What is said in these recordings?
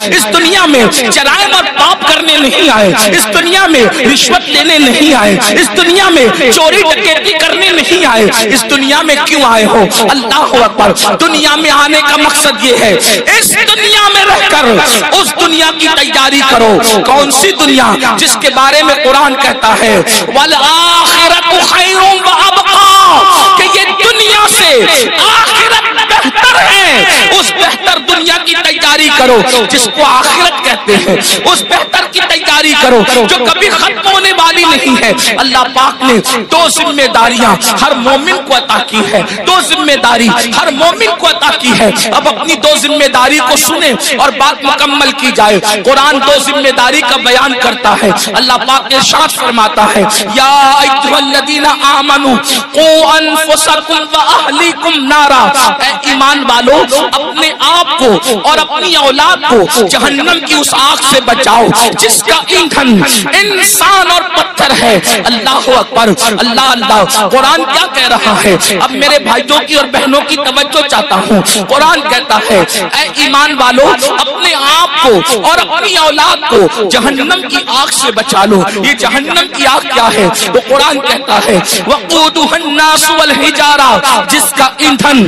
اس دنیا میں جرائم اور پاپ کرنے نہیں آئے، اس دنیا میں رشوت لینے نہیں آئے، اس دنیا میں چوری ڈکیتی کرنے نہیں آئے، اس دنیا میں کیوں آئے ہو؟ اللہ اکبر۔ دنیا میں آنے کا مقصد یہ ہے اس دنیا میں رہ کر اس دنیا کی تیاری کرو۔ کون سی دنیا؟ جس کے بارے میں قرآن کہتا ہے وَالْآخِرَةُ خَيْرٌ وَأَبْقَىٰ، کہ یہ دنیا سے آخرت بہتر ہے۔ اس بہتر دنیا کی تیاری کرو جس کو آخرت کہتے ہیں، اس بہتر کی تیاری کرو جو کبھی ختم ہونے والی نہیں ہے۔ اللہ پاک نے دو ذمہ داریاں ہر مومن کو عطا کی ہے، دو ذمہ داری ہر مومن کو عطا کی ہے۔ اب اپنی دو ذمہ داری کو سنیں اور بات مکمل کی جائے۔ قرآن دو ذمہ داری کا بیان کرتا ہے۔ اللہ پاک نے ارشاد فرماتا ہے یا ایھا الذین آمنوا قوا انفسکم واہلیکم نارا، اے ایمان والو اپنے آپ کو اور اپنی اولاد کو جہنم کی اس آگ سے بچاؤ جس کا ایندھن انسان اور پتھر ہے۔ اللہ اکبر، اللہ اللہ۔ قرآن کیا کہہ رہا ہے؟ اب میرے بھائیوں کی اور بہنوں کی توجہ چاہتا ہوں۔ قرآن کہتا ہے اے ایمان والو اپنے آپ کو اور اپنی اولاد کو جہنم کی آگ سے بچا لو۔ یہ جہنم کی آگ کیا ہے؟ وہ قرآن کہتا ہے وقودها الناس والحجارہ، جس کا ایندھن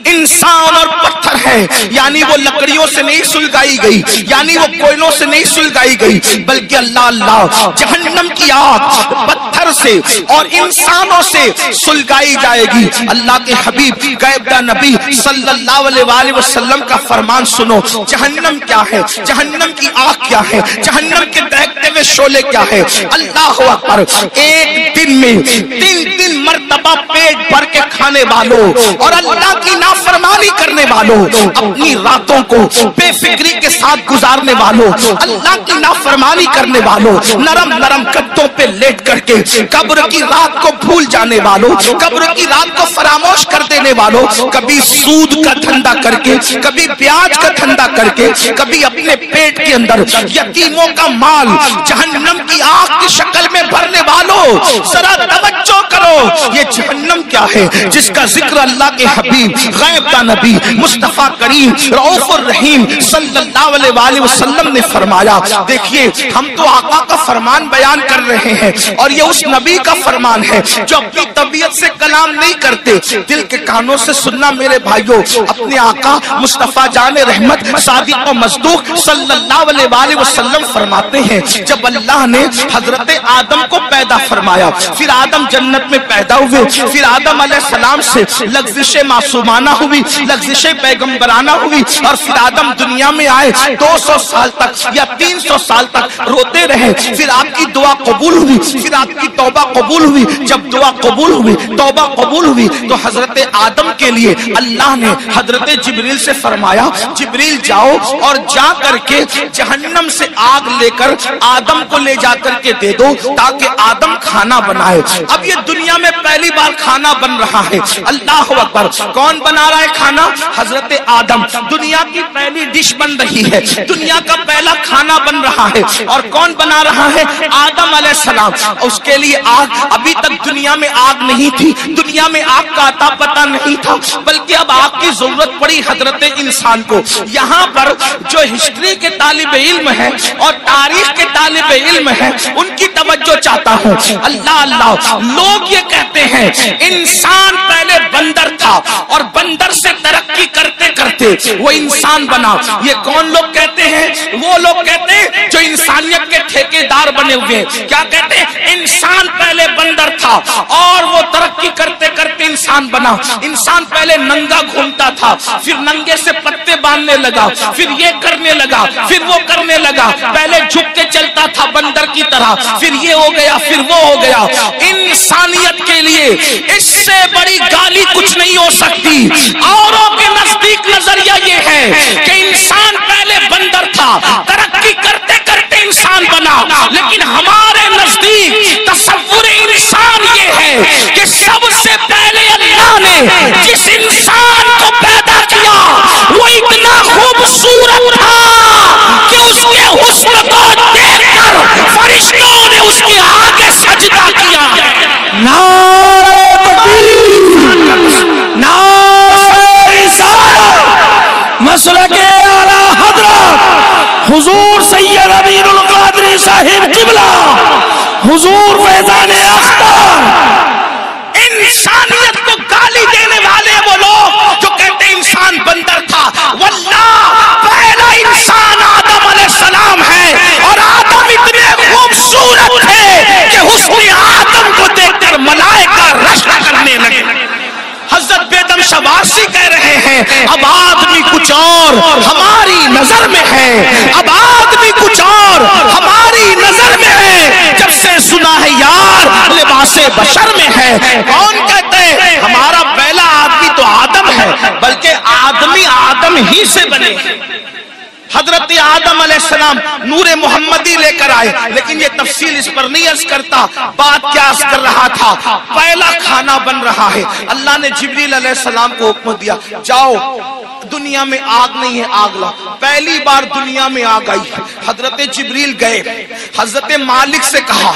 انسان اور پتھر ہے، یعنی وہ لکڑیوں سے نہیں سلگائی گئی، یعنی وہ کوئلوں سے نہیں سلگائی گئی، بلکہ اللہ اللہ جہنم کی آگ پتھر سے اور انسانوں سے سلگائی جائے گی۔ اللہ کے حبیب غیبدہ نبی صلی اللہ علیہ وآلہ وسلم کا فرمان سنو۔ جہنم کیا ہے؟ جہنم کی آگ کیا ہے؟ جہنم کے دہکتے ہوئے شعلے کیا ہے؟ اللہ اکبر۔ ایک دن میں 3 مرتبہ پیٹ بھر کے کھانے والوں اور اللہ کی نافرمانی کرنے والوں، اپنی راتوں کو بے فکری کے ساتھ گزارنے والوں، اللہ کی نافرمانی کرنے والوں، نرم نرم گدوں پہ لیٹ کر کے قبر کی رات کو بھول جانے والوں، قبر کی رات کو فراموش کر دینے والوں، کبھی سود کا دھندا کر کے، کبھی بیاج کا دھندا کر کے، کبھی اپنے پیٹ کے اندر یتیموں کا مال جہنم کی آگ کی شکل میں بھرنے والوں، ذرا توجہ کرو یہ جہنم کیا ہے جس کا ذکر اللہ کے حبیب غیبدہ نبی مصطفیٰ کریم رؤوف الرحیم صلی اللہ علیہ وآلہ وسلم نے فرمایا۔ دیکھیے ہم تو آقا کا فرمان بیان کر رہے ہیں اور یہ اس نبی کا فرمان ہے جو اپنی طبیعت سے کلام نہیں کرتے، دل کے کانوں سے سننا میرے بھائیوں۔ اپنے آقا مصطفیٰ جان رحمت صادق و مصدوق صلی اللہ علیہ وآلہ وسلم فرماتے ہیں جب اللہ نے حضرت آدم کو پیدا فرمایا، پھر آدم جنت میں پیدا ہوئے، پھر آدم علیہ السلام سے لغزش معصومانہ ہوئی، لغزش پیغمبرانہ ہوئی، اور پھر آدم دنیا میں آئے 200 سال تک یا 300 سال تک روتے رہے، پھر آپ کی دعا قبول ہوئی، پھر آپ کی توبہ قبول ہوئی۔ جب دعا قبول ہوئی، توبہ قبول ہوئی، تو حضرت آدم کے لیے اللہ نے حضرت جبریل سے فرمایا جبریل جاؤ اور جا کر کے جہنم سے آگ لے کر آدم کو لے جا کر کے دے دو تاکہ آدم کھانا بنائے۔ اب یہ دنیا میں پہلی بار کھانا بن رہا ہے۔ اللہ اکبر۔ کون بنا رہا ہے کھانا؟ حضرت آدم۔ دنیا کی پہلی ڈش بن رہی ہے، دنیا کا پہلا کھانا بن رہا ہے، اور کون بنا رہا ہے؟ آدم علیہ السلام۔ اس کے لیے آگ، ابھی تک دنیا میں آگ نہیں تھی، دنیا میں آگ کا عطا پتہ نہیں تھا، بلکہ اب آگ کی ضرورت پڑی حضرت انسان کو۔ یہاں پر جو ہسٹری کے طالب علم ہیں اور تاریخ کے طالب علم ہیں ان کی توجہ چاہتا ہوں۔ اللہ اللہ، لوگ یہ کہتے ہیں انسان پہلے بندر تھا اور بندر سے ترقی کرتے کرتے وہ انسان بنا۔ یہ کون لوگ کہتے ہیں؟ وہ لوگ کہتے ہیں جو انسانیت کے ٹھیکیدار بنے ہوئے ہیں۔ کیا کہتے ہیں؟ انسان پہلے بندر تھا اور وہ ترقی کرتے کرتے انسان بنا۔ انسان پہلے ننگا گھومتا تھا، پھر ننگے سے پتے باندھنے لگا، پھر یہ کرنے لگا، پھر وہ کرنے لگا، پہلے جھک کے چلتا تھا بندر کی طرح، پھر یہ ہو گیا، پھر وہ ہو گیا۔ انسانیت کے لیے اس سے بڑی گالی کچھ نہیں ہو سکتی۔ اوروں کے نزدیک نظریہ یہ ہے کہ انسان پہلے بندر تھا، ترقی کرتے کرتے انسان بنا، لیکن ہمارے نزدیک تصور انسان یہ ہے کہ سب سے پہلے اللہ نے جس انسان کو پیدا کیا وہ اتنا خوبصورت تھا کہ اس کے حسن کو دیکھ کر فرشتوں نے اس کے آگے سجدہ کیا۔ نعرہ تکبیر، نعرہ رسالت، مسلک اعلیٰ حضرت حضور سید امین القادری صاحب قبلہ، حضور فیضان اختر۔ انسانیت کو گالی دینے والے وہ لوگ جو کہتے ہیں انسان بندر تھا، واللہ پہلا انسان آدم علیہ السلام ہے، اور آدم اتنے خوبصورت ہے کہ حسن آدم کو دیکھ کر ملائکہ رشک کرنے لگے۔ حضرت بیدم شوارسی کہہ رہے ہیں اب آدمی کچھ اور ہماری نظر میں ہے، اب آدمی کچھ اور ہماری نظر میں ہے، جب سے سنا ہے یار لباس بشر میں ہے۔ کون کہتے ہیں ہمارا پہلا آدمی تو آدم ہے، بلکہ آدمی آدم ہی سے بنے۔ حضرت آدم علیہ السلام نور محمدی لے کر آئے، لیکن یہ تفصیل اس پر نہیں عرض کرتا۔ بات کیا عرض کر رہا تھا، پہلا کھانا بن رہا ہے، اللہ نے جبریل علیہ السلام کو حکم دیا جاؤ دنیا میں آگ نہیں ہے آگ لا۔ پہلی بار دنیا میں آگ آئی، حضرت جبریل گئے، حضرت مالک سے کہا،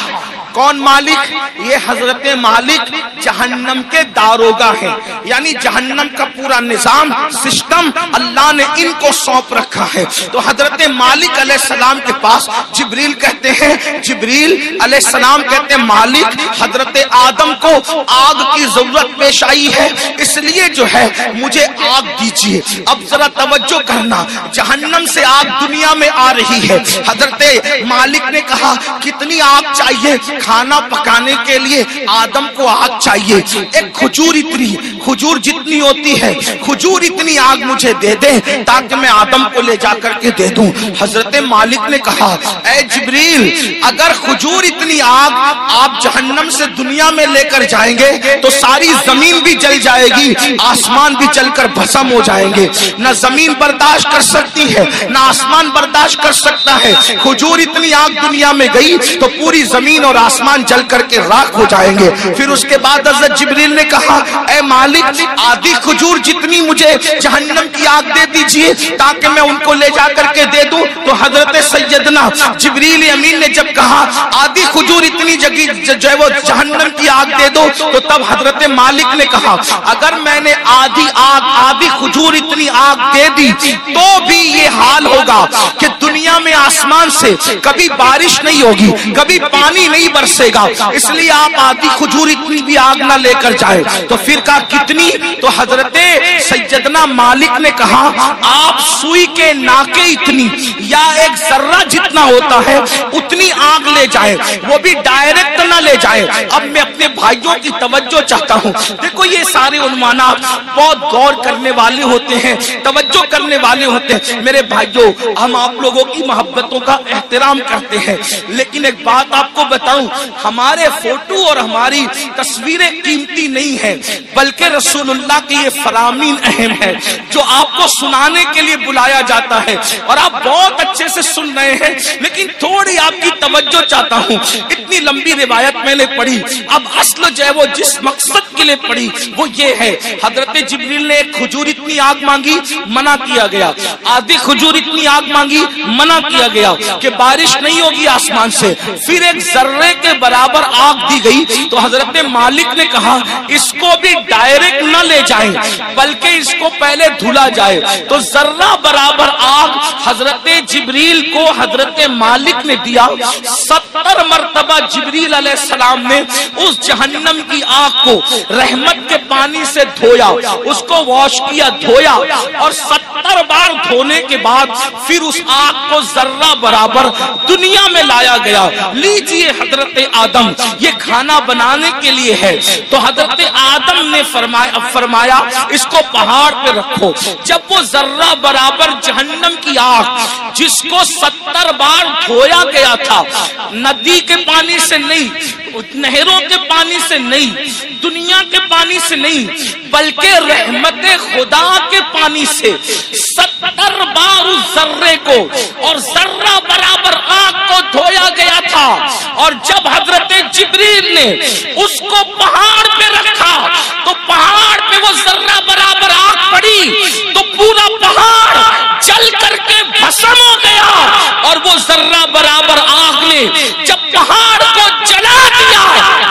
کون مالک؟ یہ حضرت مالک جہنم کے داروغہ ہیں، یعنی جہنم کا پورا نظام سسٹم اللہ نے ان کو سونپ رکھا ہے۔ تو حضرت مالک علیہ السلام کے پاس جبریل کہتے ہیں، جبریل علیہ السلام کہتے ہیں مالک حضرت آدم کو آگ کی ضرورت پیش آئی ہے، اس لیے جو ہے مجھے آگ دیجیے۔ اب ذرا توجہ کرنا، جہنم سے آگ دنیا میں آ رہی ہے۔ حضرت مالک نے کہا کتنی آگ چاہیے؟ کھانا پکانے کے لیے آدم کو آگ چاہیے، ایک کھجور اتنی، کھجور جتنی ہوتی ہے کھجور اتنی آگ مجھے دے دیں تاکہ میں آدم کو لے جا کر کے دے دوں۔ حضرت مالک نے کہا اے جبریل اگر کھجور اتنی آگ آپ جہنم سے دنیا میں لے کر جائیں گے تو ساری زمین بھی جل جائے گی، آسمان بھی جل کر بھسم ہو جائیں گے، نہ زمین برداشت کر سکتی ہے نہ آسمان برداشت کر سکتا ہے۔ کھجور اتنی آگ دنیا میں گئی تو پوری زمین اور آسمان جل کر کے راکھ ہو جائیں گے۔ پھر اس کے بعد حضرت جبریل نے کہا اے مالک آدھی کھجور جتنی مجھے جہنم کی آگ دے دیجئے تاکہ میں ان کو لے جا کر کے دے دوں۔ تو حضرت سیدنا جبریل امین نے جب کہا آدھی کھجور اتنی جگہ جو ہے وہ جہنم کی آگ دے دو، تو تب حضرت مالک نے کہا اگر میں نے آدھی کھجور اتنی آگ دے دی تو بھی یہ حال ہوگا کہ دنیا میں آسمان سے کبھی بارش نہیں ہوگی، کبھی پانی نہیں برسے گا، اس لیے آپ آدھی کھجور اتنی بھی آگ نہ لے کر جائیں۔ تو پھر کہا کتنی؟ تو حضرت سیدنا مالک نے کہا آپ سوئی کے ناکے اتنی یا ایک ذرہ جتنا ہوتا ہے اتنی آگ لے جائیں، وہ بھی ڈائریکٹ نہ لے جائیں۔ اب میں اپنے بھائیوں کی توجہ چاہتا ہوں، دیکھو یہ سارے عنوانات بہت غور کرنے والے ہوتے ہیں، توجہ کرنے والے ہوتے ہیں۔ میرے بھائیوں ہم آپ لوگوں کی محبتوں کا احترام کرتے ہیں، لیکن ایک بات آپ کو بتاؤں، ہمارے فوٹو اور ہماری تصویریں قیمتی نہیں ہیں، بلکہ رسول اللہ کی یہ فرامین اہم ہے جو آپ کو سنانے کے لیے بلایا جاتا ہے، اور آپ بہت اچھے سے سن رہے ہیں، لیکن تھوڑی آپ کی توجہ چاہتا ہوں۔ اتنی لمبی روایت میں نے پڑھی، اب اصل جو ہے وہ جس مقصد کے لیے پڑھی وہ یہ ہے، حضرت جبریل نے ایک کھجور اتنی آگ مانگی، منع کیا گیا، آدھی کھجور اتنی آگ مانگی، منع کیا گیا کہ بارش نہیں ہوگی آسمان سے، پھر ایک ذرے کے برابر آگ دی گئی۔ تو حضرت مالک نے کہا اس کو بھی ڈائریکٹ نہ لے جائیں بلکہ اس کو پہلے دھلا جائے۔ تو ذرہ برابر آگ حضرت جبریل کو حضرت مالک نے دیا، 70 مرتبہ جبریل علیہ السلام نے اس جہنم کی آگ کو رحمت کے پانی سے دھویا، اس کو واش کیا، دھویا، اور 70 بار دھونے کے بعد پھر اس آگ کو ذرہ برابر دنیا میں لایا گیا۔ لیجئے حضرت آدم یہ کھانا بنانے کے لیے ہے، تو حضرت آدم نے فرمایا اس کو پہاڑ پہ رکھو۔ جب وہ ذرہ برابر جہنم کی آگ جس کو 70 بار دھویا گیا تھا، ندی کے پانی سے نہیں، نہروں کے پانی سے نہیں، دنیا کے پانی سے نہیں، بلکہ رحمت خدا کے پانی سے 70 بار اس ذرے کو اور ذرہ برابر آگ کو دھویا گیا تھا۔ اور جب حضرت جبریل نے اس کو پہاڑ پہ رکھا تو پہاڑ پہ وہ ذرہ برابر آگ پڑی تو پورا پہاڑ جل کر کے بھسم ہو گیا، اور وہ ذرہ برابر آگ نے جب پہاڑ کو جلا دیا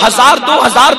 1000, 2000,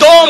2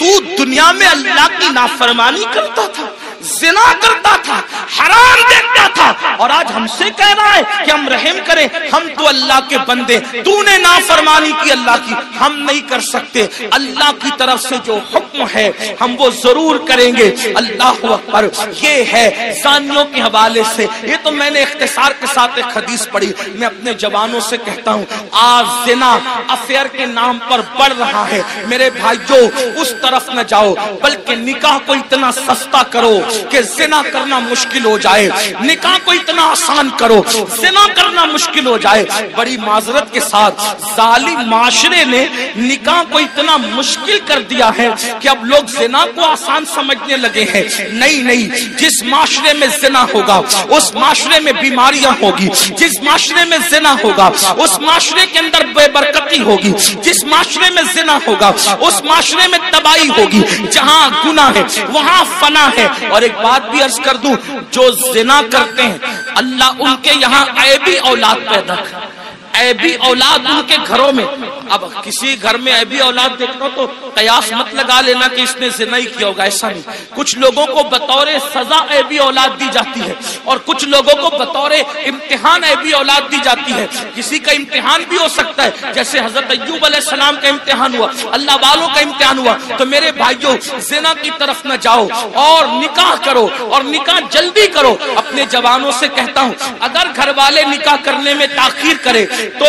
تو دنیا میں اللہ کی نافرمانی کرتا تھا, زنا کرتا تھا, حرام دیکھتا تھا, اور آج ہم سے کہہ رہا ہے کہ ہم رحم کریں, ہم تو اللہ کے بندے, تو نے نافرمانی کی اللہ کی, ہم نہیں کر سکتے. اللہ کی طرف سے جو حکم ہے ہم وہ ضرور کریں گے. اللہ اکبر. یہ ہے زانیوں کے حوالے سے. یہ تو میں نے اختصار کے ساتھ ایک حدیث پڑھی. میں اپنے جوانوں سے کہتا ہوں, آج زنا افیئر کے نام پر بڑھ رہا ہے. میرے بھائیوں اس طرف نہ جاؤ, بلکہ نکاح کو اتنا سستا کرو کہ زنا کرنا مشکل ہو جائے, نکاح کو اتنا آسان کرو زنا کرنا مشکل ہو جائے. بڑی معذرت کے ساتھ ظالم معاشرے نے نکاح کو اتنا مشکل کر دیا ہے کہ اب لوگ زنا کو آسان سمجھنے لگے ہیں. نہیں نہیں, جس معاشرے میں زنا ہوگا اس معاشرے میں بیماریاں ہوگی, جس معاشرے میں زنا ہوگا اس معاشرے کے اندر بے برکتی ہوگی, جس معاشرے میں زنا ہوگا اس معاشرے میں تباہی ہوگی. جہاں گناہ ہے وہاں فنا ہے. اور ایک بات بھی عرض کر دوں, جو زنا کرتے ہیں اللہ ان کے یہاں عیبی اولاد پیدا کر, عیبی اولاد ان کے گھروں میں. اب کسی گھر میں عیبی اولاد دیکھنا تو قیاس مت لگا لینا کہ اس نے زنا ہی کیا ہوگا, ایسا نہیں. کچھ لوگوں کو بطور سزا عیبی اولاد دی جاتی ہے اور کچھ لوگوں کو بطور امتحان عیبی اولاد دی جاتی ہے. کسی کا امتحان بھی ہو سکتا ہے, جیسے حضرت ایوب علیہ السلام کا امتحان ہوا, اللہ والوں کا امتحان ہوا. تو میرے بھائیوں زنا کی طرف نہ جاؤ اور نکاح کرو, اور نکاح جلدی کرو. اپنے جوانوں سے کہتا ہوں, اگر گھر والے نکاح کرنے میں تاخیر کرے تو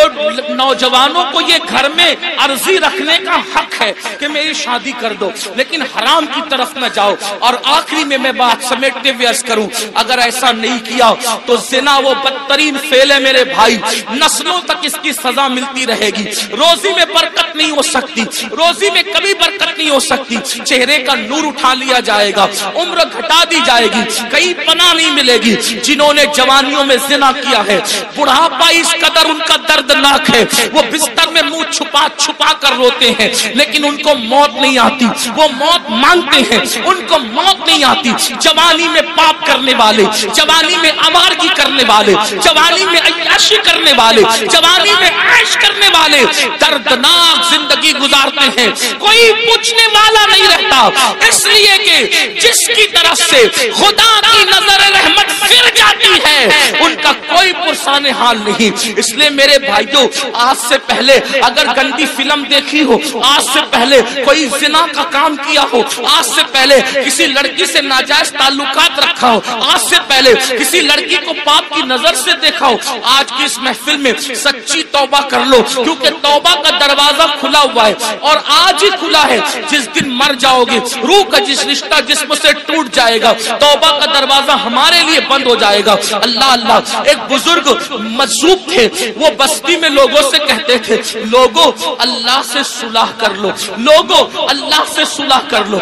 نوجوانوں کو یہ گھر میں عرضی رکھنے کا حق ہے کہ میری شادی کر دو, لیکن حرام کی طرف نہ جاؤ. اور آخری میں بات سمیٹتے ہوئے عرض کروں, اگر ایسا نہیں کیا تو زنا وہ بدترین فعل ہے میرے بھائی, نسلوں تک اس کی سزا ملتی رہے گی. روزی میں برکت نہیں ہو سکتی, روزی میں کبھی برکت نہیں ہو سکتی. چہرے کا نور اٹھا لیا جائے گا, عمر گھٹا دی جائے گی, کہیں پناہ نہیں ملے گی. جنہوں نے جوانیوں میں زنا کیا ہے, بڑھاپا اس قدر ان کا دردناک ہے, وہ بستر میں منہ چھپا چھپا کر روتے ہیں, لیکن ان کو موت نہیں آتی. وہ موت مانگتے ہیں, ان کو موت نہیں آتی. جوانی میں پاپ کرنے والے, جوانی میں آوارگی کرنے والے, جوانی میں عیاشی کرنے والے, جوانی میں عیش کرنے والے دردناک زندگی گزارتے ہیں. کوئی پوچھنے والا نہیں رہتا, اس لیے کہ جس کی طرف سے خدا کی نظر رحمت پھر جاتی ہے ان کا کوئی پرسان حال نہیں. اس لیے میرے بھائیوں, آج سے پہلے اگر گندی فلم دیکھی ہو, آج سے پہلے کوئی زنا کا کام کیا ہو, آج سے پہلے کسی لڑکی سے ناجائز تعلقات رکھا ہو, آج سے پہلے کسی لڑکی کو پاپ کی نظر سے دیکھا ہو, آج کی اس محفل میں سچی توبہ کر لو, کیونکہ توبہ کا دروازہ کھلا ہوا ہے اور آج ہی کھلا ہے. جس دن مر جاؤ گے روح کا جس رشتہ جسم سے ٹوٹ جائے گا, توبہ کا دروازہ ہمارے لیے بند ہو جائے گا. اللہ اللہ. ایک بزرگ مجذوب تھے, وہ بستی میں لوگوں سے کہتے تھے, لوگوں اللہ سے صلح کر لو, لوگوں اللہ سے صلح کر لو,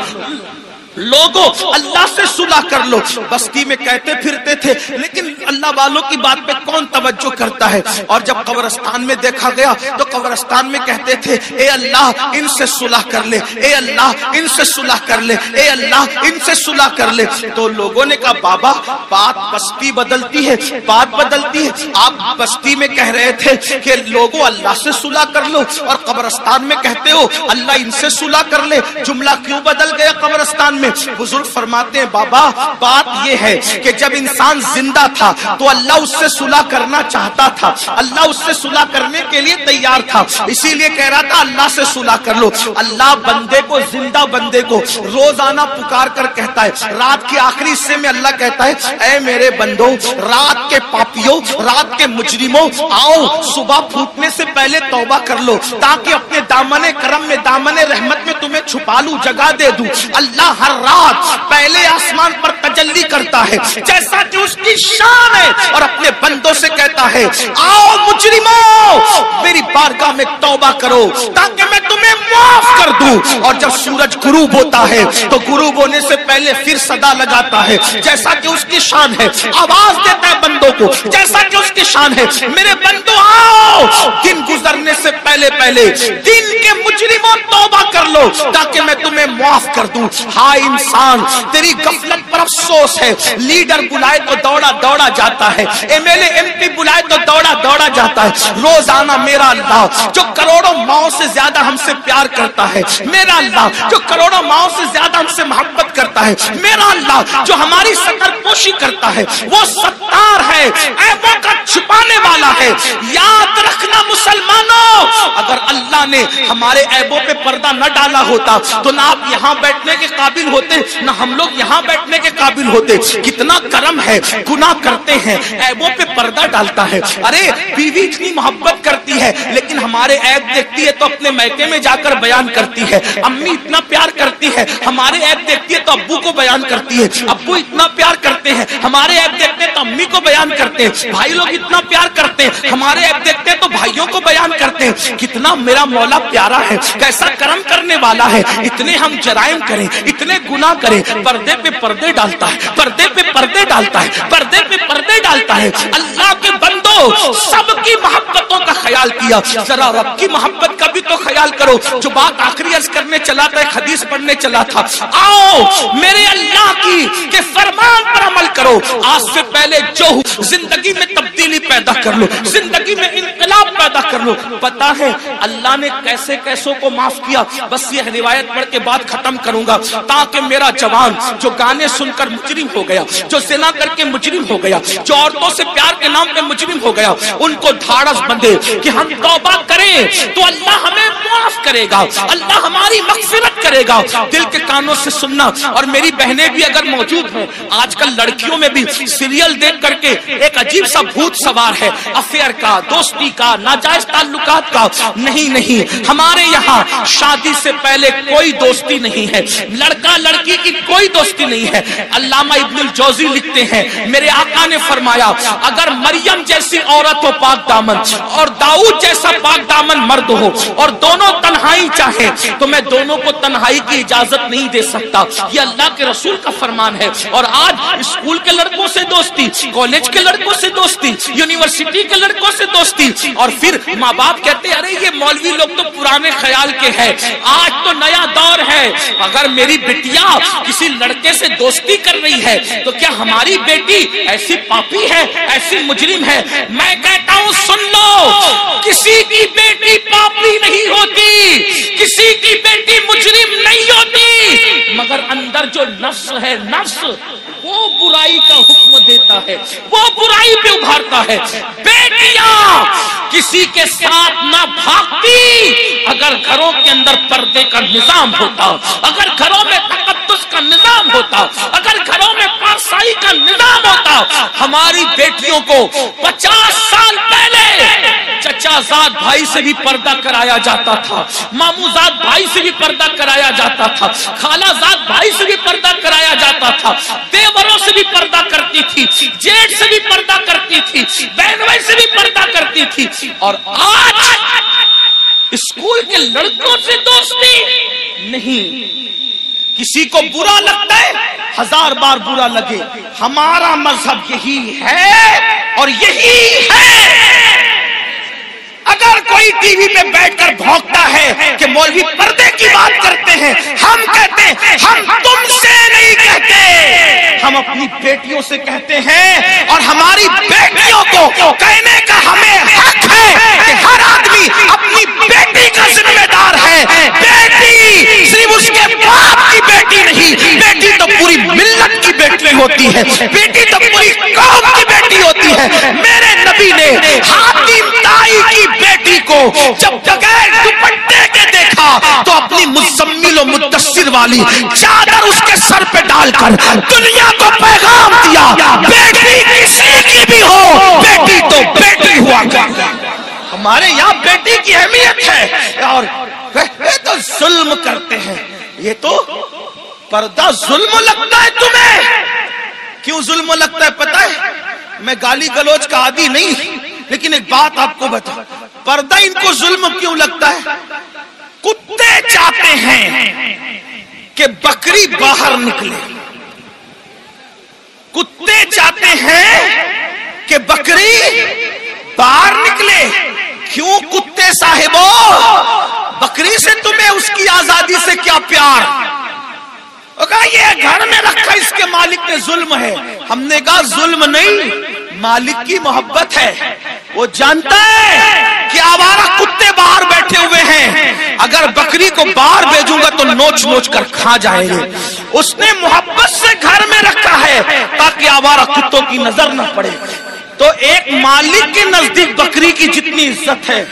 لوگوں اللہ سے صلح کر لو. بستی میں کہتے پھرتے تھے, لیکن اللہ والوں کی بات پہ کون توجہ کرتا ہے. اور جب قبرستان میں دیکھا گیا تو قبرستان میں کہتے تھے, اے اللہ ان سے صلح کر لے, اے اللہ ان سے صلح کر لے, اے اللہ ان سے صلح کر لے. تو لوگوں نے کہا, بابا بات بستی بدلتی ہے, بات بدلتی ہے. آپ بستی میں کہہ رہے تھے کہ لوگوں اللہ سے صلح کر لو, اور قبرستان میں کہتے ہو اللہ ان سے صلح کر لے. جملہ کیوں بدل گیا قبرستان میں؟ بزرگ فرماتے ہیں, بابا بات یہ ہے کہ جب انسان زندہ تھا تو اللہ اس سے صلح کرنا چاہتا تھا, اللہ اس سے صلح کرنے کے لیے تیار تھا, اسی لیے کہہ رہا تھا اللہ سے صلح کر لو. اللہ بندے کو, زندہ بندے کو روزانہ پکار کر کہتا ہے, رات کے آخری حصے میں اللہ کہتا ہے, اے میرے بندو, رات کے پاپیوں, رات کے مجرموں, آؤ صبح پھوٹنے سے پہلے توبہ کر لو, تاکہ اپنے دامن کرم میں, دامن رحمت میں تمہیں چھپا لوں, جگہ دے دوں. اللہ ہر رات پہلے آسمان پر تجلی کرتا ہے جیسا کہ اس کی شان ہے, اور اپنے بندوں سے کہتا ہے, آؤ مجرموں میری بارگاہ میں توبہ کرو تاکہ میں تمہیں معاف کر دوں. اور جب سورج غروب ہوتا ہے تو غروب ہونے سے پہلے پھر صدا لگاتا ہے جیسا کہ اس کی شان ہے, آواز دیتا ہے بندوں کو جیسا کہ اس کی شان ہے, میرے بندوں آؤ, دن گزرنے سے پہلے پہلے دن کے مجرموں توبہ کر لو تاکہ میں تمہیں معاف کر دوں۔ ہائے انسان، تیری غفلت پر افسوس ہے۔ لیڈر بلائے تو دوڑا دوڑا جاتا ہے، MP بلائے تو دوڑا دوڑا جاتا ہے۔ روزانہ میرا اللہ جو کروڑوں ماؤں سے زیادہ ہم سے پیار کرتا ہے، میرا اللہ جو کروڑوں ماؤں سے زیادہ ہم سے محبت کرتا ہے، میرا اللہ جو ہماری سطر پوشی کرتا ہے، وہ ستار ہے، عیبوں کا چھپانے والا ہے۔ یاد رکھنا مسلمانوں، اگر اللہ نے ہمارے عیبوں پہ پردہ نہ ڈالا ہوتا تو نہ آپ یہاں بیٹھنے کے قابل ہوتے، نہ ہم لوگ یہاں بیٹھنے کے قابل ہوتے۔ کتنا کرم ہے، گناہ کرتے ہیں، عیبوں پہ پردہ ڈالتا ہے۔ ارے بیوی اتنی محبت کرتی ہے لیکن ہمارے عیب دیکھتی ہے تو اپنے میکے میں جا کر بیان کرتی ہے۔ امی اتنا پیار کرتی ہے، ہمارے عیب دیکھتی ہے تو ابو کو بیان کرتی ہے۔ ابو اتنا پیار کرتے ہیں، ہمارے عیب دیکھتے ہیں تو امی کو بیان کرتے ہیں۔ بھائی لوگ اتنا پیار کرتے ہیں، ہمارے عیب دیکھتے ہیں تو بھائیوں کو بیان کرتے ہیں۔ کتنا میرا مولا پیارا ہے، کیسا کرم کرنے والا ہے۔ اتنے ہم جرائم کریں، اتنے گناہ کریں، پردے پہ پردے ڈالتا ہے، پردے پہ پردے ڈالتا ہے، پردے پہ پردے ڈالتا ہے۔ اللہ کے بندو، سب کی محبتوں کا خیال کیا، ذرا رب کی محبت کا بھی تو خیال کرو۔ جو بات آخری عرض کرنے چلا تھا، ایک حدیث پڑھنے چلا تھا، آؤ میرے اللہ کی کے فرمان پر عمل کرو۔ آج سے پہلے جو زندگی میں تبدیلی پیدا کر لو، زندگی میں انقلاب پیدا کر لو۔ پتا ہے اللہ نے کیسے کیسوں کو معاف کیا؟ بس یہ روایت پڑھ کے بات ختم کروں گا تاکہ میرا جوان جو گانے سن کر مجرم ہو گیا، جو زنا کر کے مجرم ہو گیا، جو عورتوں سے پیار کے نام پہ مجرم ہو گیا، ان کو دھاڑس بندے کہ ہم توبہ کریں تو اللہ ہمیں معاف کرے گا، اللہ ہماری مغفرت کرے گا۔ دل کے کانوں سے سننا۔ اور میری بہنیں بھی اگر موجود ہیں، آج کل لڑکیوں میں بھی سیریل دیکھ کر کے ایک عجیب سا بھوت سوار ہے، افیئر کا، دوستی کا، ناجائز تعلقات کا۔ نہیں، ہمارے یہاں شادی سے پہلے کوئی دوستی نہیں ہے، لڑکا لڑکی کی کوئی دوستی نہیں ہے۔ علامہ ابن الجوزی لکھتے ہیں، میرے آقا نے فرمایا اگر مریم جیسی عورت ہو پاک دامن اور داؤد جیسا پاک دامن مرد ہو اور دونوں تنہائی چاہیں تو میں دونوں کو تنہائی کی اجازت نہیں دے سکتا۔ یہ اللہ کے رسول کا فرمان ہے۔ اور آج اسکول کے لڑکوں سے دوستی، کالج کے لڑکوں سے دوستی، یونیورسٹی کے لڑکوں سے دوستی، اور پھر ماں باپ کہتے ہیں ارے یہ مولوی لوگ تو پرانے خیال کے ہیں، آج تو نیا دور ہے۔ اگر میری بیٹیا کسی لڑکے سے دوستی کر رہی ہے تو کیا ہماری بیٹی ایسی پاپی ہے، ایسی مجرم ہے؟ میں کہتا ہوں سن لو، کسی کی بیٹی پاپی نہیں ہوتی، کسی کی بیٹی مجرم نہیں ہوتی، مگر اندر جو نفس ہے، نفس وہ برائی کا حکم دیتا ہے، وہ برائی پہ ابھارتا ہے۔ بیٹیاں کسی کے ساتھ نہ بھاگتی اگر گھروں کے اندر پردے کا نظام ہوتا، اگر گھروں میں تقدس کا نظام ہوتا، اگر گھروں میں پارسائی کا نظام ہوتا۔ ہماری بیٹیوں کو 50 سال پہلے چچا زاد بھائی سے بھی پردہ کرایا جاتا تھا، مامو زاد بھائی سے بھی پردہ کرایا جاتا تھا، خالہ زاد بھائی سے بھی پردہ کرایا جاتا تھا، دیوروں سے بھی پردہ کرتی تھی، جیٹ سے بھی پردہ کرتی تھی، بہن بھائی سے بھی پردہ کرتی تھی۔ اور آج اسکول کے لڑکوں سے دوستی نہیں۔ کسی کو برا لگتا ہے، 1000 بار برا لگے، ہمارا مذہب یہی ہے اور یہی ہے۔ اگر کوئی ٹی وی پہ بیٹھ کر بھونکتا ہے کہ مولوی پردے کی بات کرتے ہیں، ہم کہتے ہیں ہم تم سے نہیں کہتے، ہم اپنی بیٹیوں سے کہتے ہیں، اور ہماری بیٹیوں کو کہنے کا ہمیں حق ہے کہ ہر آدمی اپنی بیٹی کا ذمہ دار ہے۔ بیٹی صرف اس کے باپ کی بیٹی نہیں، بیٹی تو پوری ملت کی بیٹی ہوتی ہے، بیٹی تو پوری قوم کی بیٹی ہوتی ہے۔ میرے نبی نے حاتم طائی کی بیٹی کو جب بغیر دوپٹے کے دیکھا تو اپنی مزمل و مدثر والی چادر اس کے سر پہ ڈال کر دنیا کو پیغام دیا، بیٹی کسی کی بھی ہو، بیٹی تو بیٹی ہوا کرتی۔ ہمارے یہاں بیٹی کی اہمیت ہے، اور یہ تو ظلم کرتے ہیں۔ یہ تو پردہ ظلم لگتا ہے تمہیں؟ کیوں ظلم لگتا ہے پتہ ہے؟ میں گالی گلوچ کا عادی نہیں، لیکن ایک بات آپ کو بتا، پردہ ان کو ظلم کیوں لگتا ہے؟ کتے چاہتے ہیں کہ بکری باہر نکلے، کتے چاہتے ہیں کہ بکری باہر نکلے۔ کیوں کتے صاحبوں؟ بکری سے تمہیں اس کی آزادی سے کیا پیار؟ کہا یہ گھر میں رکھا اس کے مالک نے ظلم ہے. ہم نے کہا ظلم نہیں، مالک کی محبت ہے. وہ جانتا ہے کہ آوارہ کتے باہر بیٹھے ہوئے ہیں، اگر بکری کو باہر بھیجوں گا تو نوچ نوچ کر کھا جائیں گے. اس نے محبت سے گھر میں رکھا ہے تاکہ آوارہ کتوں کی نظر نہ پڑے. تو ایک مالک کے نزدیک بکری کی جتنی عزت ہے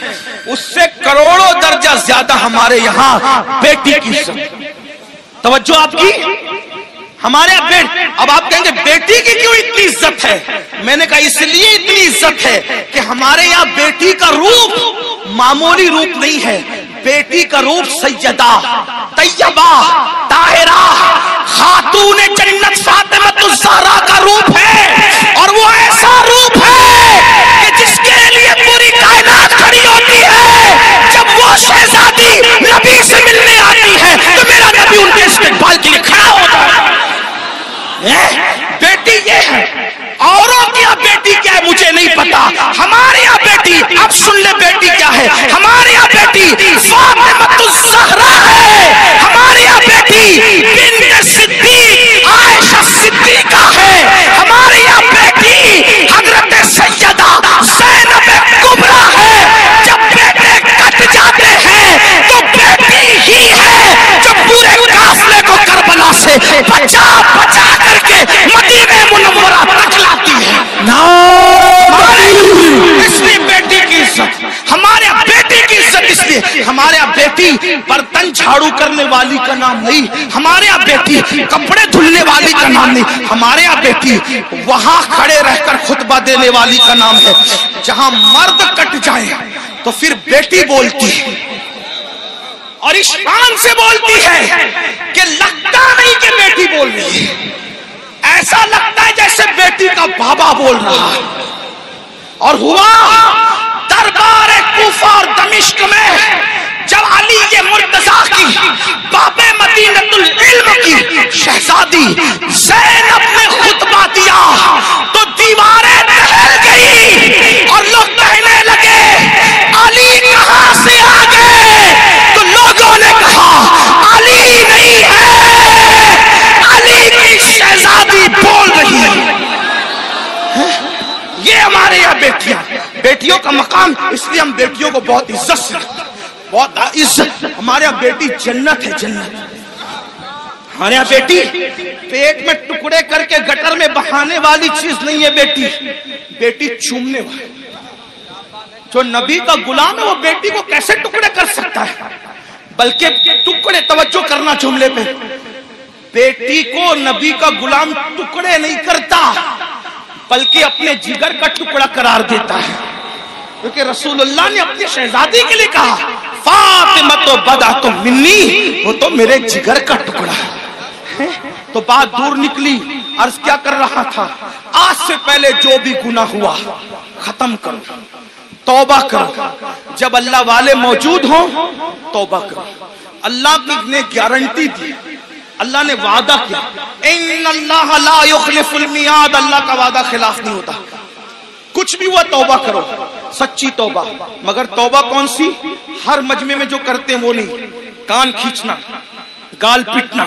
اس سے کروڑوں درجہ زیادہ ہمارے یہاں بیٹی کی عزت. توجہ آپ کی. ہمارے اب آپ کہیں گے بیٹی کی کیوں اتنی عزت ہے؟ میں نے کہا اس لیے اتنی عزت ہے کہ ہمارے یہاں بیٹی کا روپ معمولی روپ نہیں ہے. بیٹی کا روپ سیدہ طیبہ طاہرہ خاتون جنت فاطمہ الزہرا کا روپ ہے، اور وہ ایسا روپ ہے کہ جس کے لیے پوری کائنات کھڑی ہوتی ہے. جب وہ شہزادی نبی سے ملنے آتی ہے تو میرا نبی ان کے استقبال کے لیے کھڑا ہوتا ہے. بیٹی یہ ہے. اوروں کی بیٹی کیا ہے مجھے نہیں پتا، ہمارے یہاں بیٹی، اب سن لے بیٹی کیا ہے. ہمارے یہاں بیٹی فاطمہ الزہرا ہے. ہمارے یہاں بیٹی بنت صدیق عائشہ صدیقہ ہے. ہمارے یہاں بیٹی حضرت سیدہ زینب کبریٰ ہے. جب بیٹے کٹ جاتے ہیں تو بیٹی ہی ہے جو پورے قافلے کو کربلا سے بچا بچا کر کے مدینہ منورہ تک لاتی ہے. اس لیے بیٹی کی عزت، ہمارے بیٹی کی عزت اس لیے. ہمارے یہاں بیٹی برتن جھاڑو کرنے والی کا نام نہیں، ہمارے یہاں بیٹی کپڑے دھلنے والی کا نام نہیں، ہمارے یہاں بیٹی وہاں کھڑے رہ کر خطبہ دینے والی کا نام ہے. جہاں مرد کٹ جائے تو پھر بیٹی بولتی ہے اور اشان سے بولتی ہے کہ لگتا نہیں کہ بیٹی بول رہی ہے، ایسا لگتا ہے جیسے بیٹی کا بابا بول رہا ہے. اور ہوا دربار کوفہ اور دمشق میں جب علی مرتضیٰ کی باب مدینۃ العلم کی شہزادی زینب نے خطبہ دیا تو دیواریں ٹہل گئی اور لوگ کہنے لگے علی کہاں سے آ گئے؟ تو لوگوں نے کہا علی نہیں ہے، علی کی شہزادی بول رہی ہے. یہ ہمارے یہاں بیٹیاں، بیٹیوں کا مقام، اس لیے ہم بیٹیوں کو بہت عزت سے، بہت عزت. ہمارے یہاں بیٹی جنت ہے، جنت. ہمارے یہاں بیٹی پیٹ میں ٹکڑے کر کے گٹر میں بہانے والی چیز نہیں ہے. بیٹی چومنے والی. جو نبی کا غلام ہے وہ بیٹی کو کیسے ٹکڑے کر سکتا ہے؟ بلکہ ٹکڑے، توجہ کرنا جملے پہ، بیٹی کو نبی کا غلام ٹکڑے نہیں کرتا بلکہ اپنے جگر کا ٹکڑا قرار دیتا ہے. کیونکہ رسول اللہ نے اپنی شہزادی کے لیے کہا فاطمہ تو بضعۃ منی، وہ تو میرے جگر کا ٹکڑا ہے. تو بات دور نکلی. عرض کیا کر رہا تھا؟ آج سے پہلے جو بھی گناہ ہوا ختم کرو، توبہ کرو. جب اللہ والے موجود ہوں توبہ کرو. اللہ نے گارنٹی دی، اللہ نے وعدہ کیا، ان اللہ لا یخلف المیعاد، اللہ کا وعدہ خلاف نہیں ہوتا. کچھ بھی ہوا توبہ کرو، سچی توبہ. مگر توبہ کون سی؟ ہر مجمع میں جو کرتے ہیں وہ نہیں. کان کھینچنا، گال پٹنا،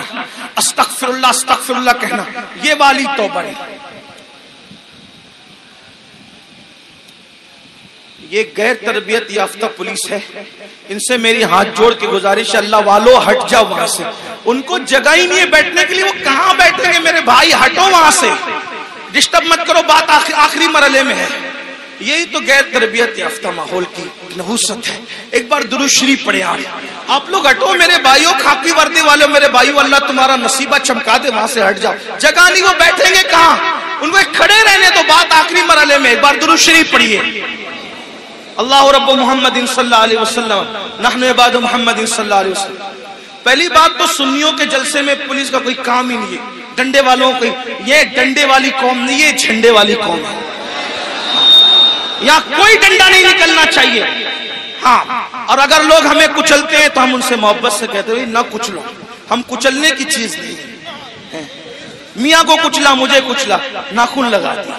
استغفر اللہ کہنا، یہ والی توبہ نہیں. یہ غیر تربیت یافتہ پولیس ہے، ان سے میری ہاتھ جوڑ کے گزارش ہے، اللہ والو ہٹ جاؤ وہاں سے. ان کو جگہ ہی نہیں ہے بیٹھنے کے لیے، وہ کہاں بیٹھیں گے؟ میرے بھائی ہٹو وہاں سے، ڈسٹرب مت کرو. بات آخری مرحلے میں ہے. یہی تو غیر تربیت یافتہ ماحول کی نحوست ہے. ایک بار درود شریف پڑھے. آپ لوگ ہٹو میرے بھائیوں، خاکی وردی والے میرے بھائیوں، اللہ تمہارا نصیبہ چمکا دے، وہاں سے ہٹ جاؤ. جگہ نہیں، وہ بیٹھیں گے کہاں؟ ان کو کھڑے رہنے تو. بات آخری مرحلے میں. ایک بار درود شریف پڑھیے. اللہ رب محمد صلی اللہ علیہ وسلم نحن عباد محمد صلی اللہ علیہ وسلم. پہلی بات تو سنیوں کے جلسے میں پولیس کا کوئی کام ہی نہیں ہے. ڈنڈے والوں کو، یہ ڈنڈے والی قوم نہیں، یہ جھنڈے والی قوم ہے. یہاں کوئی ڈنڈا نہیں نکلنا چاہیے. ہاں، اور اگر لوگ ہمیں کچلتے ہیں تو ہم ان سے محبت سے کہتے ہیں نہ کچلو. ہم کچلنے کی چیز نہیں. میاں کو کچلا، مجھے کچلا، ناخن لگا دیا،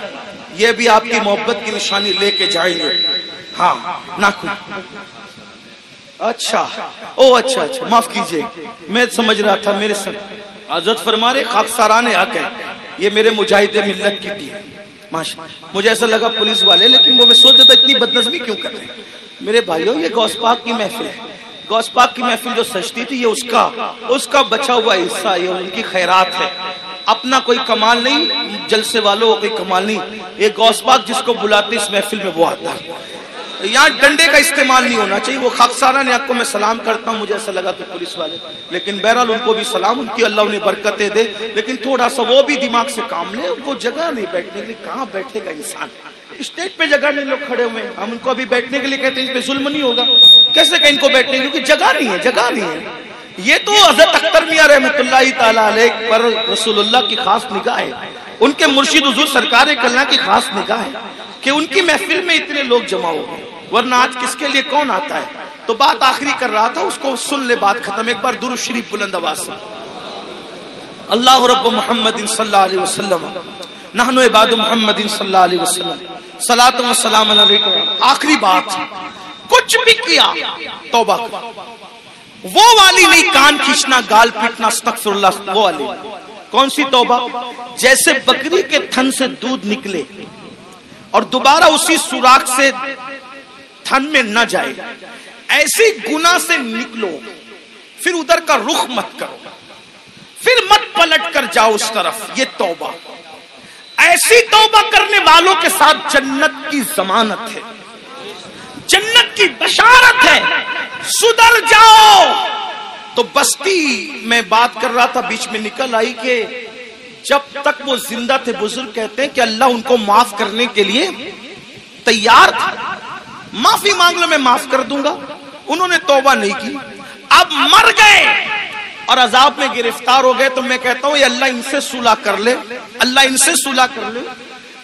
یہ بھی آپ کی محبت کی نشانی لے کے جائیں گے. ہاں، ناخن. اچھا او اچھا معاف کیجئے، میں سمجھ رہا تھا میرے سن حضرت فرما رہے خاکساران حق ہے، یہ میرے مجاہد ملت کی ٹیم، مجھے ایسا لگا پولیس والے، لیکن وہ میں سوچا تھا اتنی بدنظمی کیوں کر رہے ہیں؟ میرے بھائیوں یہ غوث پاک کی محفل ہے، غوث پاک کی محفل جو سجتی تھی یہ اس کا بچا ہوا حصہ، یہ ان کی خیرات ہے، اپنا کوئی کمال نہیں، جلسے والوں کو کوئی کمال نہیں، یہ غوث پاک جس کو بلاتے اس محفل میں وہ آتا ہے، یہاں ڈنڈے کا استعمال نہیں ہونا چاہیے۔ وہ خاکساران حق کو میں سلام کرتا ہوں، مجھے ایسا لگا تو پولیس والے، لیکن بہرحال ان کو بھی سلام، ان کی اللہ انہیں برکتیں دے، لیکن تھوڑا سا وہ بھی دماغ سے کام لے، ان کو جگہ نہیں بیٹھنے کے لیے، کہاں بیٹھے گا انسان؟ اسٹیج پہ جگہ نہیں، لوگ کھڑے ہوئے ہیں، ہم ان کو ابھی بیٹھنے کے لیے کہتے ہیں، ان پہ ظلم نہیں ہوگا، کیسے کہ ان کو بیٹھنے کیونکہ جگہ نہیں ہے، جگہ نہیں ہے۔ یہ تو حضرت اختر میاں رحمۃ اللہ تعالیٰ علیہ پر رسول اللہ کی خاص نگاہ ہے، ان کے مرشد حضور سرکار کلہ کی خاص نگاہ ہے کہ ان کی محفل میں اتنے لوگ جمع ہو گئے، ورنہ آج کس کے لیے کون آتا ہے؟ تو بات آخری کر رہا تھا، اس کو سن لے، بات ختم۔ ایک بار درود شریف بلند آواز سے، اللہ رب محمد صلی اللہ علیہ وسلم نحن عباد محمد صلی اللہ علیہ وسلم صلاۃ و سلام علیکم۔ آخری بات، کچھ بھی کیا توبہ کر، وہ والی نہیں، کان کھینچنا، گال پیٹنا، استغفر اللہ، وہ والی۔ کون سی توبہ؟ جیسے بکری کے تھن سے دودھ نکلے اور دوبارہ اسی سوراخ سے تھن میں نہ جائے، ایسی گناہ سے نکلو، پھر ادھر کا رخ مت کرو، پھر مت پلٹ کر جاؤ اس طرف، یہ توبہ۔ ایسی توبہ کرنے والوں کے ساتھ جنت کی ضمانت ہے، جنت کی بشارت ہے، سدھر جاؤ۔ تو بستی میں بات کر رہا تھا، بیچ میں نکل آئی کہ جب تک وہ زندہ تھے، بزرگ کہتے ہیں کہ اللہ ان کو معاف کرنے کے لیے تیار تھا، معافی مانگ لو میں معاف کر دوں گا، انہوں نے توبہ نہیں کی، اب مر گئے اور عذاب میں گرفتار ہو گئے، تو میں کہتا ہوں یہ اللہ ان سے صلح کر لے، اللہ ان سے صلح کر لے۔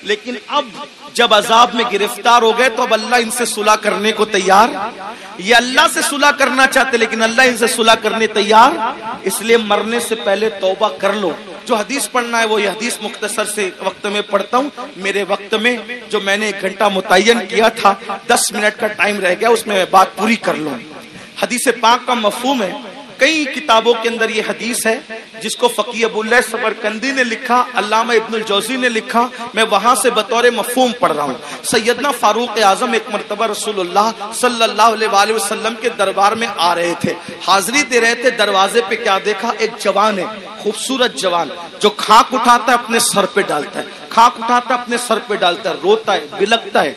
لیکن اب جب عذاب میں گرفتار ہو گئے تو اب اللہ ان سے صلح کرنے کو تیار، یہ اللہ سے صلح کرنا چاہتے لیکن اللہ ان سے صلح کرنے تیار، اس لیے مرنے سے پہلے توبہ کر لو۔ جو حدیث پڑھنا ہے وہ یہ حدیث مختصر سے وقت میں پڑھتا ہوں، میرے وقت میں جو میں نے 1 گھنٹہ متعین کیا تھا، 10 منٹ کا ٹائم رہ گیا، اس میں بات پوری کر لوں۔ حدیث پاک کا مفہوم ہے، کئی کتابوں کے اندر یہ حدیث ہے جس کو فقیہ ابو اللہ سمرقندی نے لکھا، علامہ ابن الجوزی نے لکھا، میں وہاں سے بطور مفہوم پڑھ رہا ہوں۔ سیدنا فاروق اعظم ایک مرتبہ رسول اللہ صلی اللہ علیہ وآلہ وسلم کے دربار میں آ رہے تھے، حاضری دے رہے تھے، دروازے پہ کیا دیکھا؟ ایک جوان ہے، خوبصورت جوان، جو کھاک اٹھاتا ہے اپنے سر پہ ڈالتا ہے، کھاک اٹھاتا ہے اپنے سر پہ ڈالتا ہے، روتا ہے، بلکتا ہے،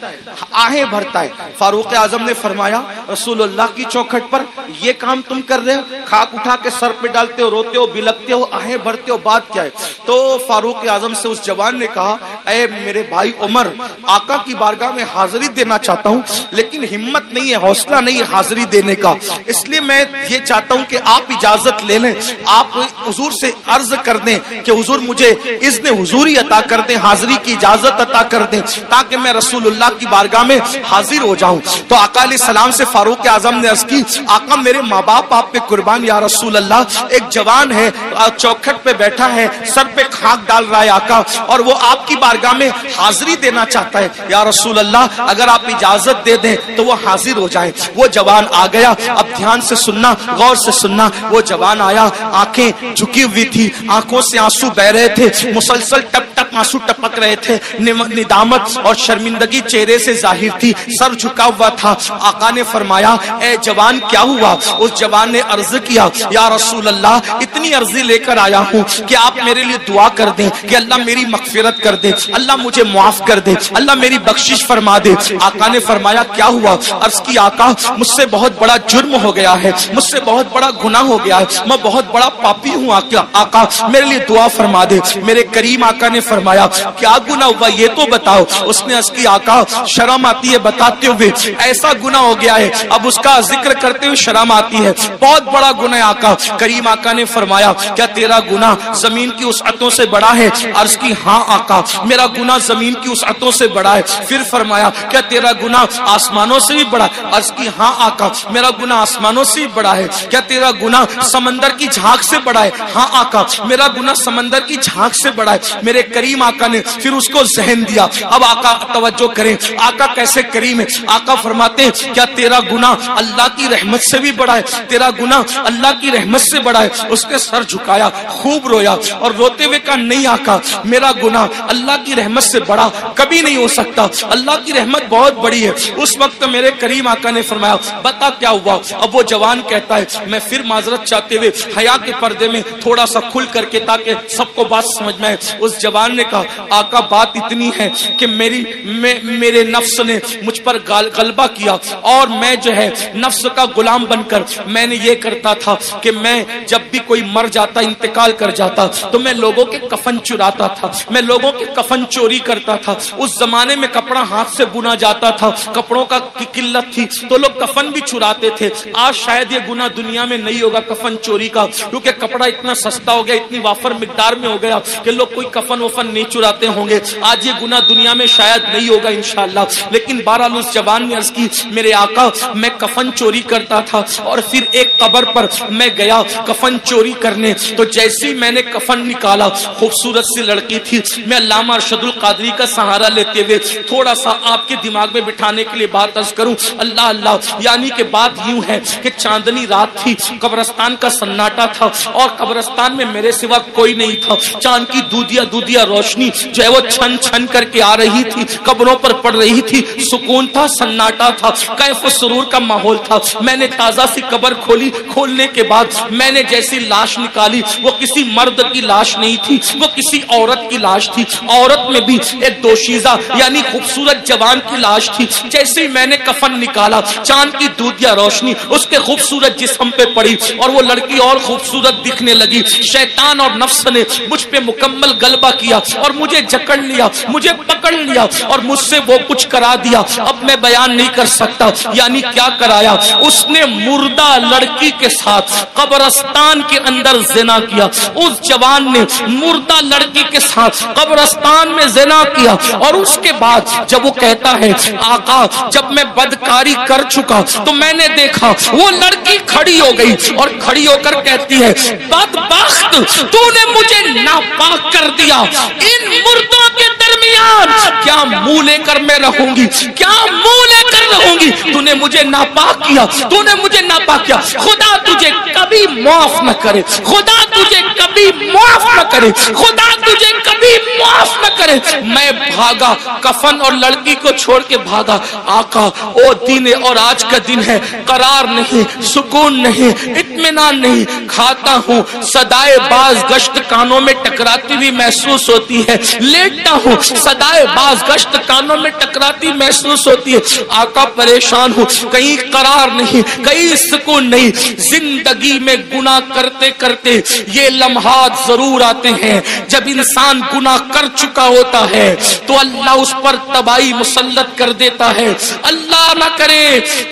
آہیں بھرتا ہے۔ فاروق اعظم نے فرمایا رسول اللہ کی چوکھٹ پر یہ کام تم کر رہے ہو، کھاک اٹھا کے سر پہ ڈالتے ہو، روتے ہو، بلکتے ہو، آہیں بھرتے ہو، بات کیا ہے؟ تو فاروق اعظم سے اس جوان نے کہا، اے میرے بھائی عمر، آقا کی بارگاہ میں حاضری دینا چاہتا ہوں لیکن ہمت نہیں ہے، حوصلہ نہیں ہے حاضری دینے کا، اس لیے میں یہ چاہتا ہوں کہ آپ اجازت لے لیں، آپ حضور سے عرض کر دیں کہ حضور مجھے اذن حضوری عطا کر دیں، حاضری کی اجازت عطا کر دیں تاکہ میں رسول اللہ کی بارگاہ میں حاضر ہو جاؤں۔ تو آقا علیہ السلام سے فاروق اعظم نے عرض کی، آقا میرے ماں باپ آپ پہ قربان، یا رسول اللہ ایک جوان ہے چوکھٹ پہ بیٹھا ہے، سر پہ خاک ڈال رہا ہے آقا، اور وہ آپ کی بارگاہ میں حاضری دینا چاہتا ہے، یا رسول اللہ اگر آپ اجازت دے دیں تو وہ حاضر ہو جائیں۔ وہ جوان آ گیا، اب دھیان سے سننا، غور سے سننا، وہ جوان آیا، آنکھیں جھکی ہوئی تھی، آنکھوں سے آنسو بہ رہے تھے، مسلسل ٹپ ٹپ آنسو ٹپک رہے تھے، ندامت اور شرمندگی چہرے سے ظاہر تھی، سر جھکا ہوا تھا۔ آقا نے فرمایا اے جوان کیا ہوا؟ اس جوان نے عرض کیا، یا رسول اللہ اتنی عرضی لے کر آیا ہوں کہ آپ میرے لیے دعا کر دیں کہ اللہ میری مغفرت کر دے، اللہ مجھے معاف کر دے، اللہ میری بخشش فرما دے۔ آقا نے فرمایا کیا ہوا؟ عرض کی آقا مجھ سے بہت بڑا جرم ہو گیا ہے، مجھ سے بہت بڑا گناہ ہو گیا ہے، میں بہت بڑا پاپی ہوں، آقا میرے لیے دعا فرما دے۔ میرے کریم آقا نے فرمایا کیا گناہ ہوا یہ تو بتاؤ۔ اس نے عرض کی آقا شرم آتی ہے بتاتے ہوئے، ایسا گناہ ہو گیا ہے اب اس کا ذکر کرتے ہوئے شرم آتی ہے، بہت بڑا گناہ ہے آقا۔ کریم آقا نے فرمایا کیا تیرا گناہ زمین کی وسعتوں سے بڑا ہے؟ عرض کی ہاں آقا میرا گناہ زمین کی وسعتوں سے بڑا ہے۔ پھر فرمایا کیا تیرا گناہ آسمانوں سے بھی بڑا؟ عرض کی ہاں آقا میرا گناہ آسمانوں سے بھی بڑا ہے۔ کیا تیرا گناہ سمندر کی جھاگ سے بڑا ہے؟ ہاں آقا میرا گناہ سمندر کی جھاگ سے بڑا ہے۔ میرے کریم کریم آقا نے پھر اس کو ذہن دیا. اب آقا توجہ کریں, آقا کیسے کریم ہے. آقا فرماتے ہیں کیا تیرا گناہ اللہ کی رحمت سے بھی بڑا ہے؟ تیرا گناہ اللہ کی رحمت سے بڑا ہے. اس نے سر جھکایا, خوب رویا اور روتے ہوئے کہا نہیں آقا, میرا گناہ اللہ کی رحمت سے بڑا کبھی نہیں ہو سکتا, اللہ کی رحمت بہت بڑی ہے. اس وقت میرے کریم آقا نے فرمایا بتا کیا ہوا. اب وہ جوان کہتا ہے میں پھر معذرت چاہتے ہوئے حیا کے پردے میں تھوڑا سا کھل کر کے تاکہ سب کو بات سمجھ میں آئے. اس جوان نے کہا آقا بات اتنی ہے کہ میرے نفس نے مجھ پر غلبہ کیا اور میں جو ہے نفس کا غلام بن کر میں نے یہ کرتا تھا کہ میں جب بھی کوئی مر جاتا انتقال کر جاتا تو میں لوگوں کے کفن چراتا تھا, میں لوگوں کے کفن چوری کرتا تھا. اس زمانے میں کپڑا ہاتھ سے بنا جاتا تھا, کپڑوں کا قلت تھی تو لوگ کفن بھی چراتے تھے. آج شاید یہ گناہ دنیا میں نہیں ہوگا کفن چوری کا, کیونکہ کپڑا اتنا سستا ہو گیا, اتنی وافر مقدار میں ہو گیا کہ لوگ کوئی کفن وفن نہیں چراتے ہوں گے. آج یہ گناہ دنیا میں شاید نہیں ہوگا انشاءاللہ. لیکن بہرحال اس جوان نے عرض کی میرے آقا میں کفن چوری کرتا تھا اور پھر ایک قبر پر میں گیا کفن چوری کرنے, تو جیسے ہی میں نے کفن نکالا خوبصورت سی لڑکی تھی. میں علامہ ارشد القادری کا سہارا لیتے ہوئے تھوڑا سا آپ کے دماغ میں بٹھانے کے لیے بات عرض کروں. اللہ اللہ, یعنی کہ بات یوں ہے کہ چاندنی رات تھی, قبرستان کا سناٹا تھا اور قبرستان میں میرے سوا کوئی نہیں تھا. چاند کی دودیا روشنی جو ہے وہ چھن چھن کر کے آ رہی تھی, قبروں پر پڑ رہی تھی. سکون تھا, سناٹا تھا, کیف و سرور کا ماحول تھا. میں نے تازہ سی قبر کھولی, کھولنے کے بعد میں نے جیسی لاش نکالی وہ کسی مرد کی لاش نہیں تھی, وہ کسی عورت کی لاش تھی. عورت میں بھی ایک دوشیزہ یعنی خوبصورت جوان کی لاش تھی. جیسے ہی میں نے کفن نکالا چاند کی دودیا روشنی اس کے خوبصورت جسم پہ پڑی اور وہ لڑکی اور خوبصورت دکھنے لگی. شیطان اور نفس نے مجھ پہ مکمل غلبہ کیا اور مجھے جکڑ لیا, مجھے پکڑ لیا اور مجھ سے وہ کچھ کرا دیا. اب میں بیان نہیں کر سکتا یعنی کیا کرایا. اس نے مردہ لڑکی کے ساتھ قبرستان کے اندر زنا کیا. اس جوان نے مردہ لڑکی کے ساتھ قبرستان میں زنا کیا. اور اس کے بعد جب وہ کہتا ہے آقا جب میں بدکاری کر چکا تو میں نے دیکھا وہ لڑکی کھڑی ہو گئی اور کھڑی ہو کر کہتی ہے بدبخت تو نے مجھے ناپاک کر دیا. ان مردوں کے درمیان کیا منہ لے کر میں رہوں گی, کیا منہ لے کر رہوں گی. تو نے مجھے ناپاک کیا, تو نے مجھے ناپاک کیا. خدا تجھے کبھی معاف نہ کرے, خدا تجھے کبھی معاف نہ کرے, خدا تجھے کبھی معاف نہ کرے. میں بھاگا, کفن اور لڑکی کو چھوڑ کے بھاگا. آقا او دن اور آج کا دن ہے, قرار نہیں, سکون نہیں, اطمینان نہیں. کھاتا ہوں صدائے باز گشت کانوں میں ٹکراتی ہوئی محسوس ہوتی ہے, لیٹتا ہوں صدائے باز گشت کانوں میں ٹکراتی محسوس ہوتی ہے. آقا پریشان ہوں, کہیں قرار نہیں, کہیں سکون نہیں. زندگی میں گناہ کرتے کرتے یہ لمحات ضرور آتے ہیں جب انسان گناہ کر چکا ہوتا ہے تو اللہ اس پر تباہی مسلط کر دیتا ہے. اللہ نہ کرے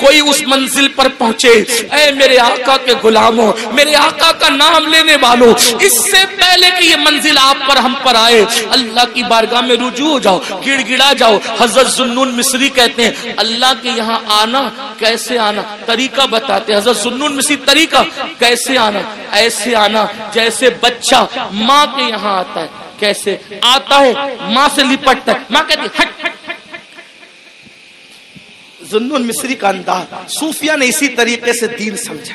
کوئی اس منزل پر پہنچے. اے میرے آقا کے غلاموں, میرے آقا کا نام لینے والوں, اس سے پہلے کہ یہ منزل آپ پر ہم پر آئے اللہ کی بارگاہ میں رجوع ہو جاؤ, گڑ گڑا جاؤ. حضرت ذوالنون مصری کہتے ہیں اللہ کے یہاں آنا کیسے آنا, طریقہ بتاتے. حضرت ذوالنون مصری طریقہ کیسے آنا, ایسے آنا جیسے بچہ ماں کے یہاں آتا ہے. کیسے آتا ہے, ماں سے لپٹتا ہے, ماں کہتی ہے ہٹ. ذوالنون مصری کا انداز صوفیہ نے اسی طریقے سے دین سمجھا.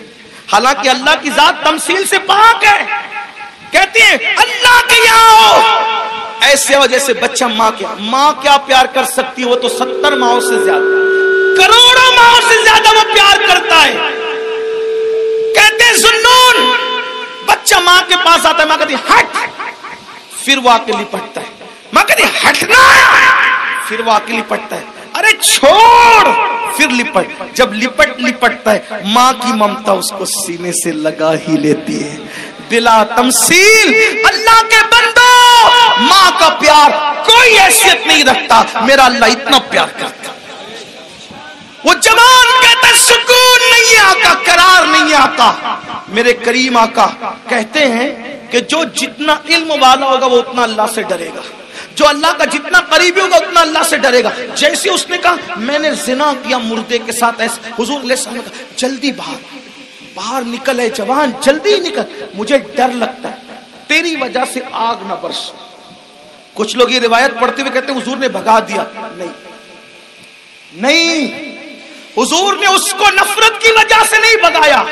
حالانکہ اللہ کی ذات تمثیل سے پاک ہے. کہتی ہیں اللہ کے یہاں ایسے ہو جیسے بچہ ماں کے. ماں کیا پیار کر سکتی ہے, وہ تو 70 ماؤں سے زیادہ, کروڑوں ماؤں سے زیادہ وہ پیار کرتا ہے. کہتے ہیں ذوالنون بچہ ماں کے پاس آتا ہے, ماں کہتی ہٹ, پھر وہ آ کے لپٹتا ہے. ماں کہتی ہٹنا, پھر وہ آ کے لپٹتا ہے. ارے چھوڑ, پھر لپٹ. جب لپٹتا ہے ماں کی ممتا اس کو سینے سے لگا ہی لیتی ہے. بلا تمثیل اللہ کے بندو, ماں کا پیار کوئی حیثیت نہیں رکھتا. میرا اللہ اتنا پیار کرتا. وہ جوان کہتا سکون نہیں آتا, قرار نہیں آتا. میرے کریم آقا کہتے ہیں کہ جو جتنا علم والا ہوگا وہ اتنا اللہ سے ڈرے گا, جو اللہ کا جتنا قریبی ہوگا اتنا اللہ سے ڈرے گا. جیسے اس نے کہا میں نے زنا کیا مردے کے ساتھ, ایسے حضور علیہ السلام نے کہا جلدی باہر نکل, ہے جوان جلدی نکل, مجھے ڈر لگتا ہے تیری وجہ سے آگ نہ برس. کچھ لوگ یہ روایت پڑھتے ہوئے کہتے ہیں حضور نے بھگا دیا. نہیں، حضور نے اس کو نفرت کی وجہ سے نہیں بھگایا،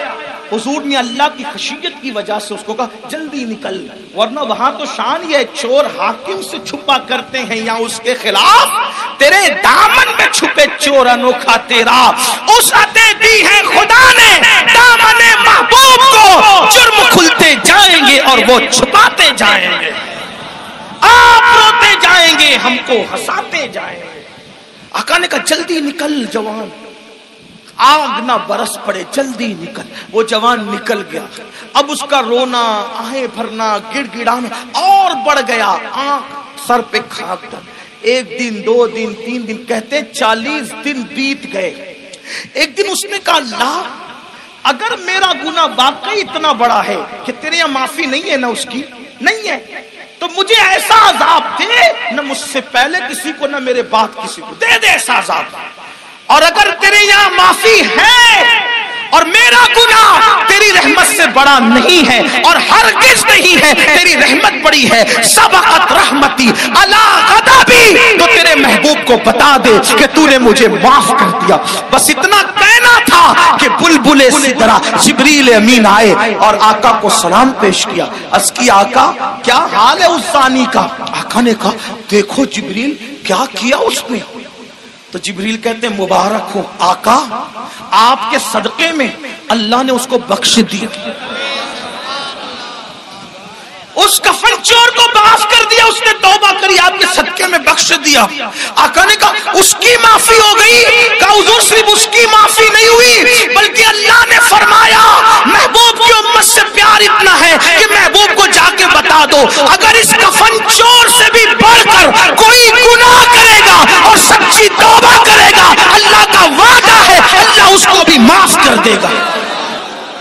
حضور نے اللہ کی خشیت کی وجہ سے اس کو کہا جلدی نکل. ورنہ وہاں تو شان یہ چور حاکم سے چھپا کرتے ہیں یا اس کے خلاف، تیرے دامن میں چھپے چور انوکھا تیرا. اس عطے دی ہے خدا نے دامن محبوب کو، جرم کھلتے جائیں گے اور وہ چھپاتے جائیں گے. آپ روتے جائیں گے، ہم کو ہنساتے جائیں گے. آقا نے کہا جلدی نکل جوان، آگ نہ برس پڑے، جلدی نکل. وہ جوان نکل گیا. اب اس کا رونا، آہیں بھرنا، گڑ گڑانا اور بڑھ گیا. آنکھ سر پہ خاک تھا. 1 دن 2 دن 3 دن کہتے 40 دن بیت گئے. ایک دن اس نے کہا اللہ اگر میرا گناہ واقعی اتنا بڑا ہے کہ تیرے یہاں معافی نہیں ہے، نہ اس کی نہیں ہے، تو مجھے ایسا عذاب دے، نہ مجھ سے پہلے کسی کو نہ میرے بعد کسی کو، دے دے ایسا عذاب. اور اگر تیرے یہاں معافی ہے اور میرا گناہ تیری رحمت سے بڑا نہیں ہے اور ہرگز نہیں ہے، تیری رحمت بڑی ہے، سبقت رحمتی علی غضبی، تو تیرے محبوب کو بتا دے کہ تو نے مجھے معاف کر دیا. بس اتنا کہنا تھا کہ بلبل سدرا جبریل امین آئے اور آقا کو سلام پیش کیا. عرض کی آقا کیا حال ہے اس زانی کا؟ آقا نے کہا دیکھو جبریل کیا کیا اس نے. تو جبریل کہتے ہیں مبارک ہو آقا، آپ کے صدقے میں اللہ نے اس کو بخش دیا، اس کفن چور کو معاف کر دیا، اس نے توبہ کری، آپ کے صدقے میں بخش دیا. آقا نے کہا اس کی معافی ہو گئی. کہا حضور صرف اس کی معافی نہیں ہوئی بلکہ اللہ نے فرمایا محبوب کی امت سے پیار اتنا ہے کہ محبوب کو جا کے بتا دو اگر اس کفن چور سے بھی بڑھ کر کوئی گناہ کرے گا اور سچی توبہ کرے گا، اللہ کا وعدہ ہے اللہ اس کو بھی معاف کر دے گا.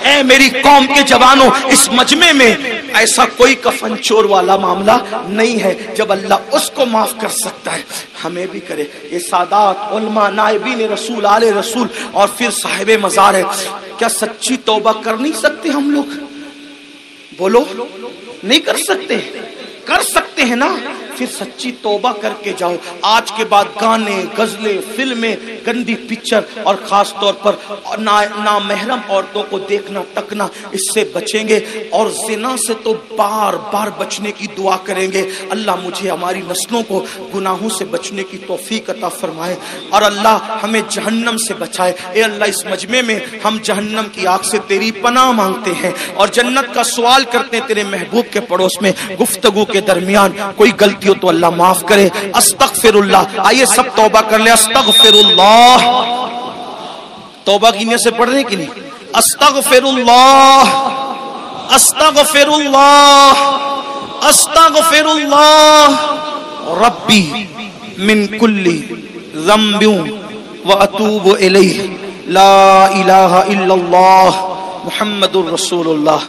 اے میری قوم کے جوانوں، اس مجمع میں ایسا کوئی کفن چور والا معاملہ نہیں ہے. جب اللہ اس کو معاف کر سکتا ہے ہمیں بھی کرے. یہ سادات علماء نائبین رسول آل رسول اور پھر صاحب مزار ہے. کیا سچی توبہ کر نہیں سکتے ہم لوگ؟ بولو نہیں کر سکتے؟ کر سکتے ہیں نا. پھر سچی توبہ کر کے جاؤ. آج کے بعد گانے، غزلیں، فلمیں، گندی پکچر اور خاص طور پر نامحرم عورتوں کو دیکھنا تکنا، اس سے بچیں گے. اور زنا سے تو بار بار بچنے کی دعا کریں گے. اللہ مجھے ہماری نسلوں کو گناہوں سے بچنے کی توفیق عطا فرمائے اور اللہ ہمیں جہنم سے بچائے. اے اللہ اس مجمع میں ہم جہنم کی آگ سے تیری پناہ مانگتے ہیں اور جنت کا سوال کرتے ہیں. تیرے محبوب کے پڑوس میں گفتگو کے درمیان کوئی غلطی ہو تو اللہ معاف کرے. استغفر اللہ. آئیے سب توبہ کر لیں. استغفر اللہ. توبہ کی نیت سے پڑھنے کی نہیں. استغفر اللہ، استغفر اللہ، استغفر اللہ ربی من کل ذنب واتوب الیہ. لا الہ الا اللہ محمد الرسول اللہ.